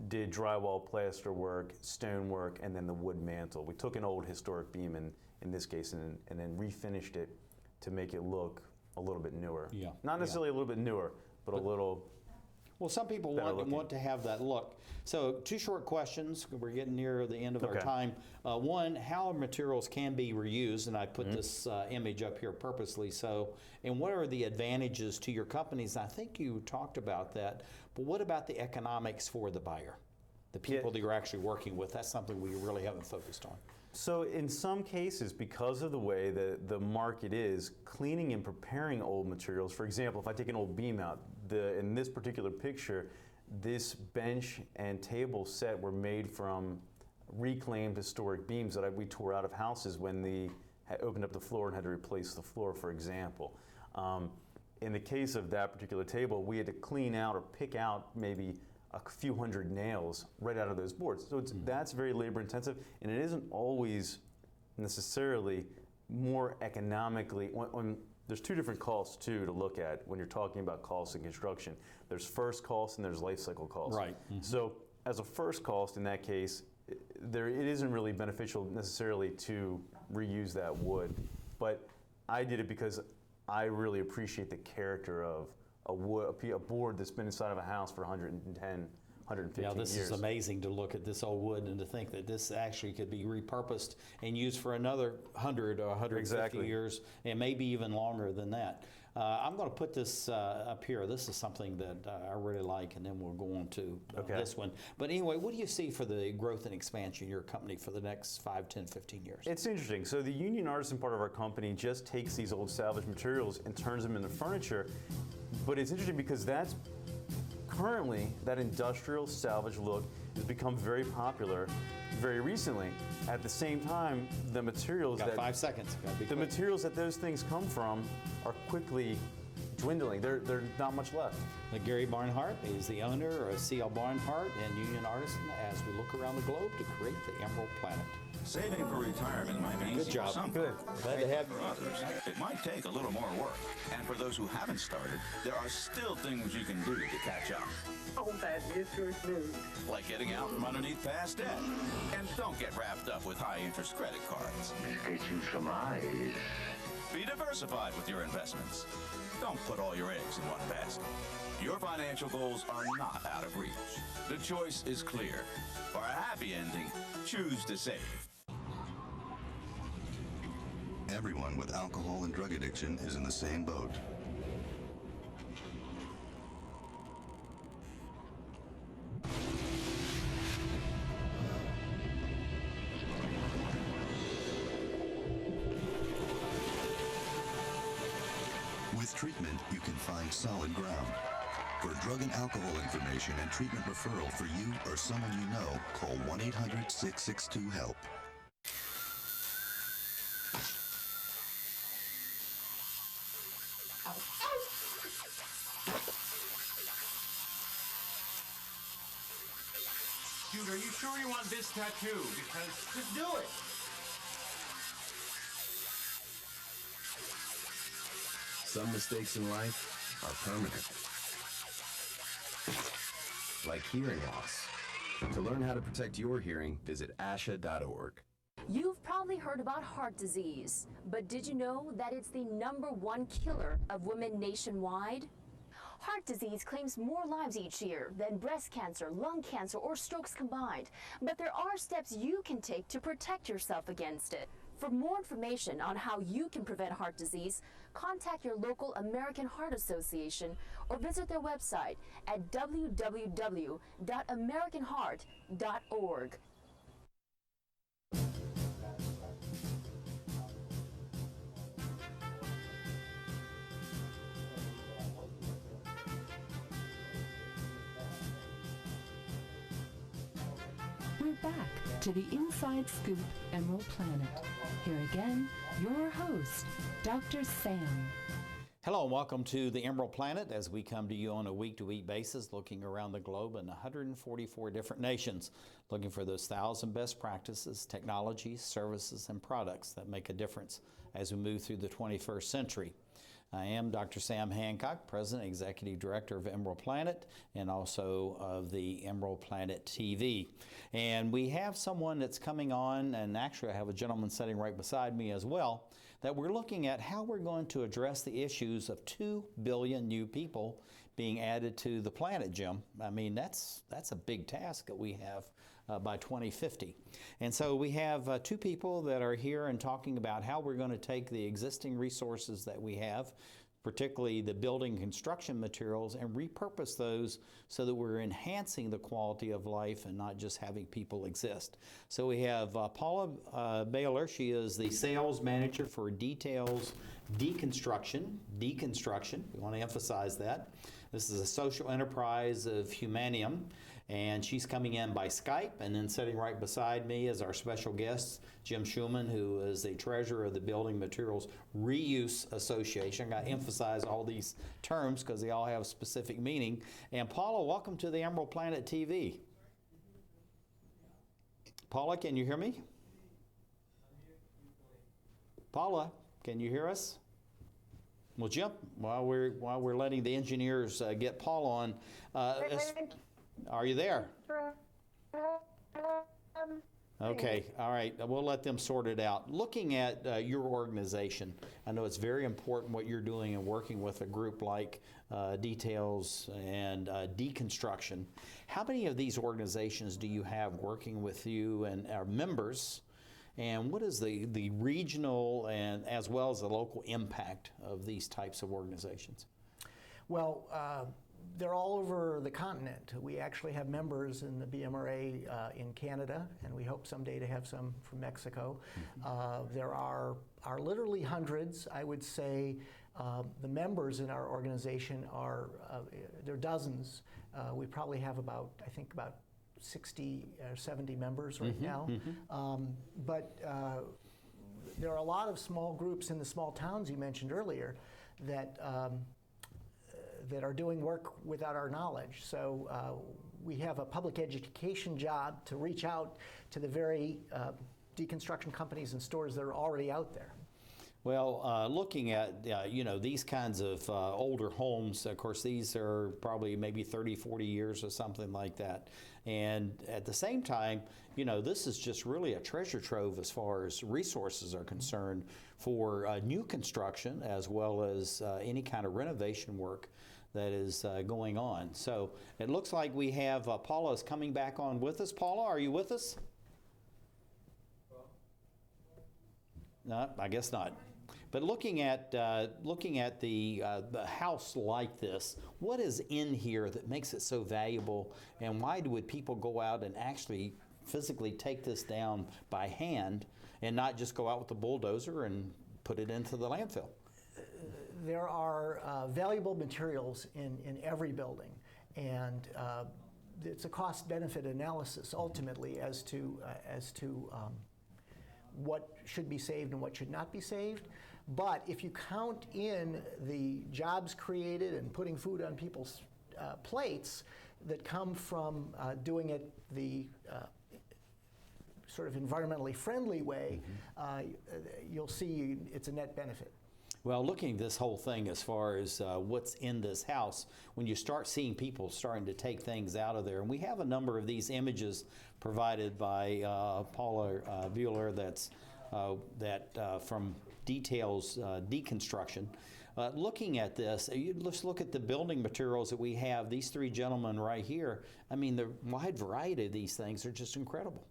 did drywall, plaster work, stone work, and then the wood mantle. We took an old historic beam in this case and then refinished it to make it look a little bit newer. Yeah. Not necessarily a little bit newer, but a little. Well, some people want to have that look. So 2 short questions. We're getting near the end of our time. One, how materials can be reused, and I put this image up here purposely so. And what are the advantages to your companies? I think you talked about that, but what about the economics for the buyer? The people that you're actually working with, that's something we really haven't focused on. So in some cases, because of the way that the market is, cleaning and preparing old materials, for example, if I take an old beam out, in this particular picture, this bench and table set were made from reclaimed historic beams that we tore out of houses when they opened up the floor and had to replace the floor, for example. In the case of that particular table, we had to clean out or pick out maybe a few hundred nails right out of those boards. So that's very labor intensive, and it isn't always necessarily more economically. There's 2 different costs too to look at when you're talking about costs in construction. There's first cost and there's life cycle costs. Right. So as a first cost in that case, it isn't really beneficial necessarily to reuse that wood, but I did it because I really appreciate the character of a board that's been inside of a house for 110, 115 years. Yeah, this is amazing to look at this old wood and to think that this actually could be repurposed and used for another 100 or 150 years, and maybe even longer than that. I'm going to put this up here. This is something that I really like, and then we'll go on to this one. But anyway, what do you see for the growth and expansion of your company for the next 5, 10, 15 years? It's interesting. So the Union Artisan part of our company just takes these old salvage materials and turns them into furniture. But it's interesting because that's currently, that industrial salvage look has become very popular very recently. At the same time, the materials Got 5 seconds. The materials that those things come from are quickly dwindling. There's not much left. Gary Barnhart is the owner of CL Barnhart and Union Artisan as we look around the globe to create the Emerald Planet. Saving for retirement might be easy for some Good. Glad to have you. For others, it might take a little more work. And for those who haven't started, there are still things you can do to catch up. Oh, that is good news. Like getting out from underneath past debt. And don't get wrapped up with high-interest credit cards. Get you some eyes. Be diversified with your investments. Don't put all your eggs in one basket. Your financial goals are not out of reach. The choice is clear. For a happy ending, choose to save. Everyone with alcohol and drug addiction is in the same boat. With treatment, you can find solid ground. For drug and alcohol information and treatment referral for you or someone you know, call 1-800-662-HELP. sure you want this tattoo? Because just do it. Some mistakes in life are permanent. Like hearing loss. To learn how to protect your hearing, visit asha.org. You've probably heard about heart disease, but did you know that it's the #1 killer of women nationwide? Heart disease claims more lives each year than breast cancer, lung cancer, or strokes combined. But there are steps you can take to protect yourself against it. For more information on how you can prevent heart disease, contact your local American Heart Association or visit their website at www.americanheart.org. We're back to the Inside Scoop Emerald Planet. Here again, your host, Dr. Sam. Hello and welcome to the Emerald Planet as we come to you on a week-to-week basis looking around the globe in 144 different nations, looking for those 1,000 best practices, technologies, services, and products that make a difference as we move through the 21st century. I am Dr. Sam Hancock, President, Executive Director of Emerald Planet, and also of the Emerald Planet TV. And we have someone that's coming on, and actually I have a gentleman sitting right beside me as well, that we're looking at how we're going to address the issues of 2 billion new people being added to the planet, Jim. I mean, that's a big task that we have by 2050. And so we have two people that are here and talking about how we're going to take the existing resources that we have, particularly the building construction materials, and repurpose those so that we're enhancing the quality of life and not just having people exist. So we have Paula Bahler. She is the sales manager for Details Deconstruction. Deconstruction, we want to emphasize that. This is a social enterprise of Humanim, and she's coming in by Skype, and then sitting right beside me is our special guest, Jim Schulman, who is the treasurer of the Building Materials Reuse Association. I got to emphasize all these terms because they all have specific meaning. And Paula, welcome to the Emerald Planet TV. Paula, can you hear me? Paula, can you hear us? Well, Jim, while we're letting the engineers get Paula on, are you there? Okay, all right, we'll let them sort it out. Looking at your organization, I know it's very important what you're doing and working with a group like Details and Deconstruction. How many of these organizations do you have working with you and our members? And what is the regional and as well as the local impact of these types of organizations? Well, they're all over the continent. We actually have members in the BMRA in Canada, and we hope someday to have some from Mexico. There are literally hundreds. I would say the members in our organization are, there are dozens. We probably have about 60 or 70 members right now. But there are a lot of small groups in the small towns you mentioned earlier that that are doing work without our knowledge. So we have a public education job to reach out to the very deconstruction companies and stores that are already out there. Well, looking at, these kinds of older homes, of course, these are probably maybe 30, 40 years or something like that. And at the same time, this is just really a treasure trove as far as resources are concerned for new construction as well as any kind of renovation work that is going on. So it looks like we have Paula is coming back on with us. Paula, are you with us? No, I guess not. But looking at the house like this, what is in here that makes it so valuable, and why would people go out and actually physically take this down by hand and not just go out with the bulldozer and put it into the landfill? There are valuable materials in every building, and it's a cost-benefit analysis ultimately as to what should be saved and what should not be saved. But if you count in the jobs created and putting food on people's plates that come from doing it the sort of environmentally friendly way, you'll see it's a net benefit. Well, looking at this whole thing as far as what's in this house, when you start seeing people starting to take things out of there, and we have a number of these images provided by Paula Bahler from Details Deconstruction. Looking at this, let's look at the building materials that we have. These three gentlemen right here, I mean, the wide variety of these things are just incredible.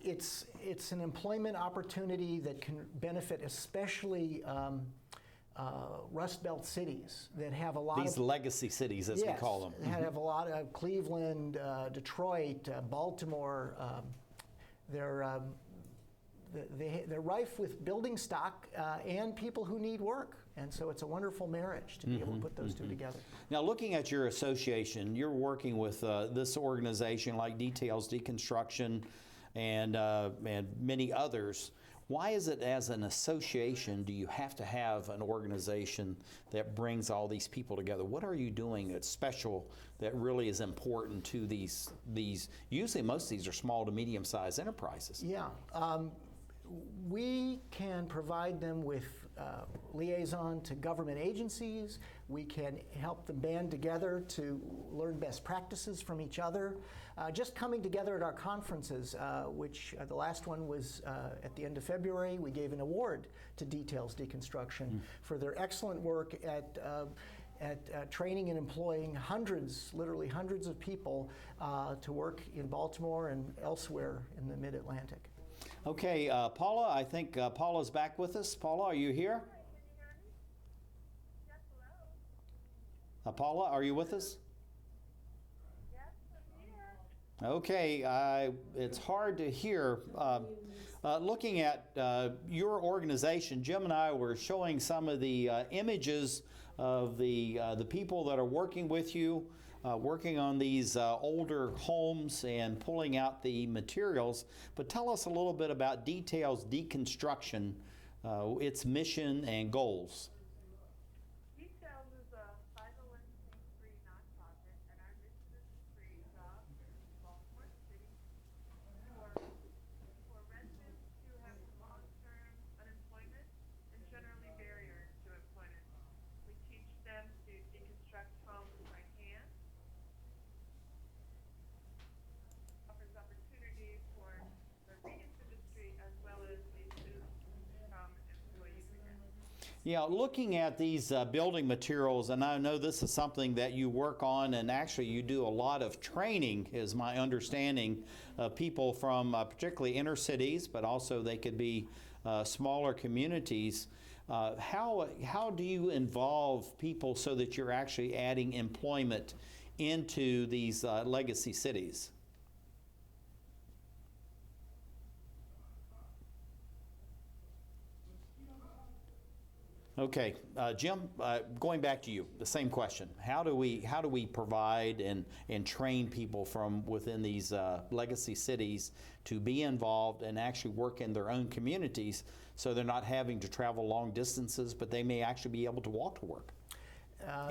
It's an employment opportunity that can benefit especially Rust Belt cities that have a lot of... These legacy cities, as we call them. That have a lot of Cleveland, Detroit, Baltimore. They're rife with building stock and people who need work. And so it's a wonderful marriage to be able to put those two together. Now, looking at your association, you're working with this organization like Details Deconstruction and many others. Why is it, as an association, do you have to have an organization that brings all these people together? What are you doing that's special that really is important to these usually most of these are small to medium-sized enterprises? Yeah. We can provide them with liaison to government agencies. We can help them band together to learn best practices from each other. Just coming together at our conferences, which the last one was at the end of February, we gave an award to Details Deconstruction for their excellent work at training and employing literally hundreds of people to work in Baltimore and elsewhere in the Mid-Atlantic. Okay, Paula, I think Paula's back with us. Paula, are you here? Paula, are you with us? Yes, I'm here. Okay, it's hard to hear. Looking at your organization, Jim and I were showing some of the images of the people that are working with you, working on these older homes and pulling out the materials. But tell us a little bit about Details Deconstruction, its mission and goals. Details is a 501c3 nonprofit, and our mission is to create jobs in Baltimore City for residents who have long-term unemployment and generally barriers to employment. We teach them to deconstruct homes by hand. Offers opportunities for the reuse industry as well as a boost from employee retention. Yeah, looking at these building materials, and I know this is something that you work on, and actually you do a lot of training, is my understanding, of people from particularly inner cities, but also they could be smaller communities. How do you involve people so that you're actually adding employment into these legacy cities? Okay, Jim, going back to you, the same question. How do we provide and train people from within these legacy cities to be involved and actually work in their own communities so they're not having to travel long distances, but they may actually be able to walk to work?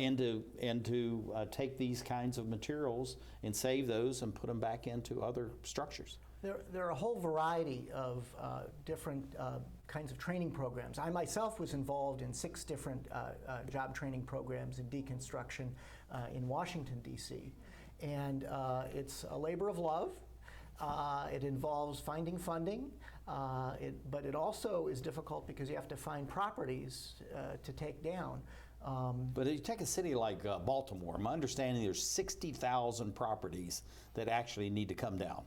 And to take these kinds of materials and save those and put them back into other structures. There are a whole variety of different kinds of training programs. I myself was involved in 6 different job training programs in deconstruction in Washington, D.C. And it's a labor of love. It involves finding funding, but it also is difficult because you have to find properties to take down. But if you take a city like Baltimore, my understanding there's 60,000 properties that actually need to come down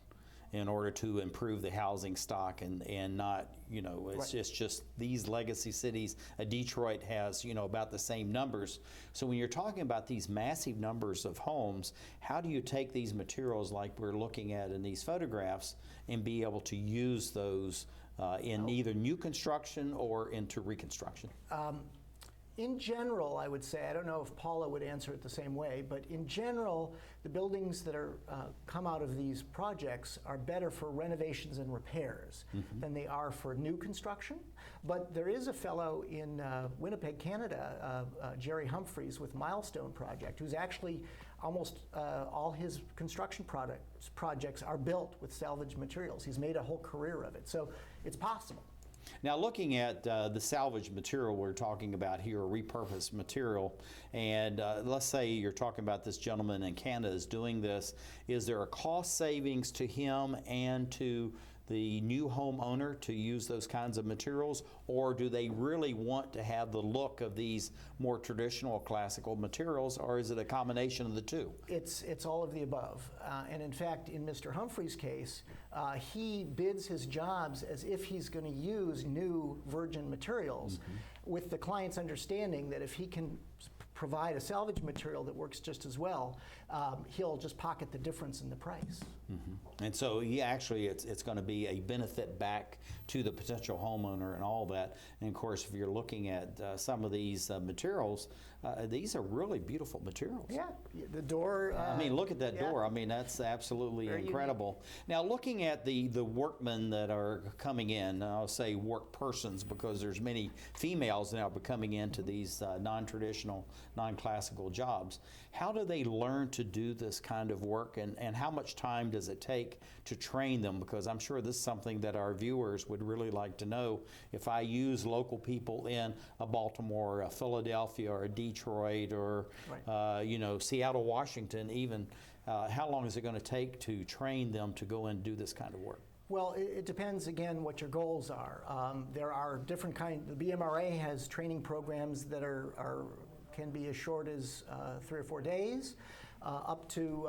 in order to improve the housing stock and not, it's Right. just these legacy cities. Detroit has, about the same numbers. So when you're talking about these massive numbers of homes, how do you take these materials like we're looking at in these photographs and be able to use those in either new construction or into reconstruction? In general, I would say, I don't know if Paula would answer it the same way, but in general, the buildings that are come out of these projects are better for renovations and repairs than they are for new construction. But there is a fellow in Winnipeg, Canada, Jerry Humphreys with Milestone Project, who's actually almost all his construction projects are built with salvaged materials. He's made a whole career of it, so it's possible. Now, looking at the salvage material we're talking about here, repurposed material, and let's say you're talking about this gentleman in Canada is doing this, is there a cost savings to him and to the new homeowner to use those kinds of materials, or do they really want to have the look of these more traditional classical materials, or is it a combination of the two? It's all of the above. And in fact, in Mr. Humphrey's case, he bids his jobs as if he's going to use new virgin materials, with the client's understanding that if he can provide a salvage material that works just as well, he'll just pocket the difference in the price. And so it's going to be a benefit back to the potential homeowner and all that. And of course, if you're looking at some of these materials, these are really beautiful materials. Yeah, the door. I mean, look at that door. I mean, that's absolutely incredible. Now, looking at the workmen that are coming in, I'll say work persons because there's many females now coming into these non-traditional, non-classical jobs. How do they learn to do this kind of work, and how much time does it take to train them? Because I'm sure this is something that our viewers would really like to know. If I use local people in a Baltimore, a Philadelphia, or a Detroit, or Seattle, Washington, even, how long is it going to take to train them to go and do this kind of work? Well, it depends, again, what your goals are. There are different kinds. The BMRA has training programs that can be as short as 3 or 4 days, up to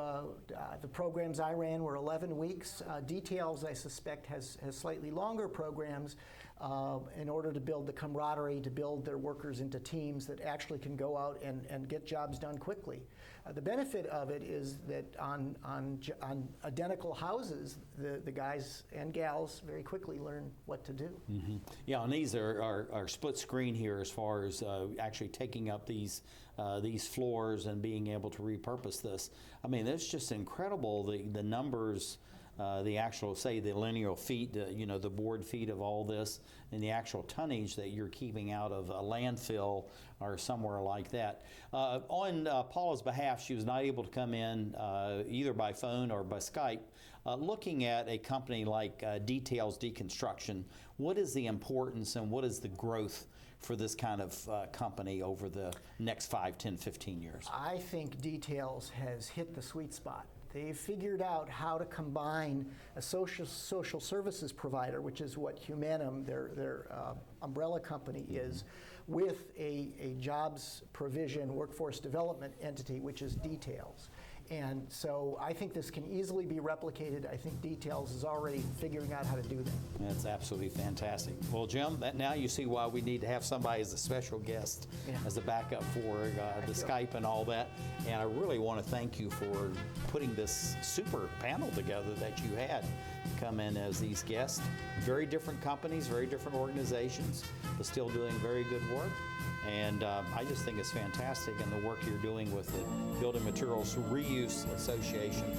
the programs I ran were 11 weeks. Details, I suspect, has slightly longer programs in order to build the camaraderie, to build their workers into teams that actually can go out and get jobs done quickly. The benefit of it is that on identical houses, the guys and gals very quickly learn what to do. Yeah, and these are split screen here as far as actually taking up these floors and being able to repurpose this. I mean, it's just incredible, the numbers, the actual, say, the linear feet, the board feet of all this, and the actual tonnage that you're keeping out of a landfill or somewhere like that. On Paula's behalf, she was not able to come in either by phone or by Skype. Looking at a company like Details Deconstruction, what is the importance and what is the growth for this kind of company over the next 5, 10, 15 years? I think Details has hit the sweet spot. They've figured out how to combine a social services provider, which is what Humanim, their umbrella company, is, with a jobs provision workforce development entity, which is Details. And so I think this can easily be replicated. I think Details is already figuring out how to do that. That's absolutely fantastic. Well, Jim, now you see why we need to have somebody as a special guest, as a backup for the Skype and all that. And I really want to thank you for putting this super panel together that you had come in as these guests. Very different companies, very different organizations, but still doing very good work. And I just think it's fantastic, and the work you're doing with the Building Materials Reuse Association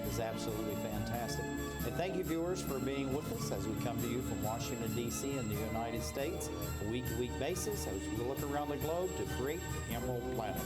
is absolutely fantastic. And thank you, viewers, for being with us as we come to you from Washington, D.C. in the United States, a week-to-week basis as we look around the globe to create the Emerald Planet.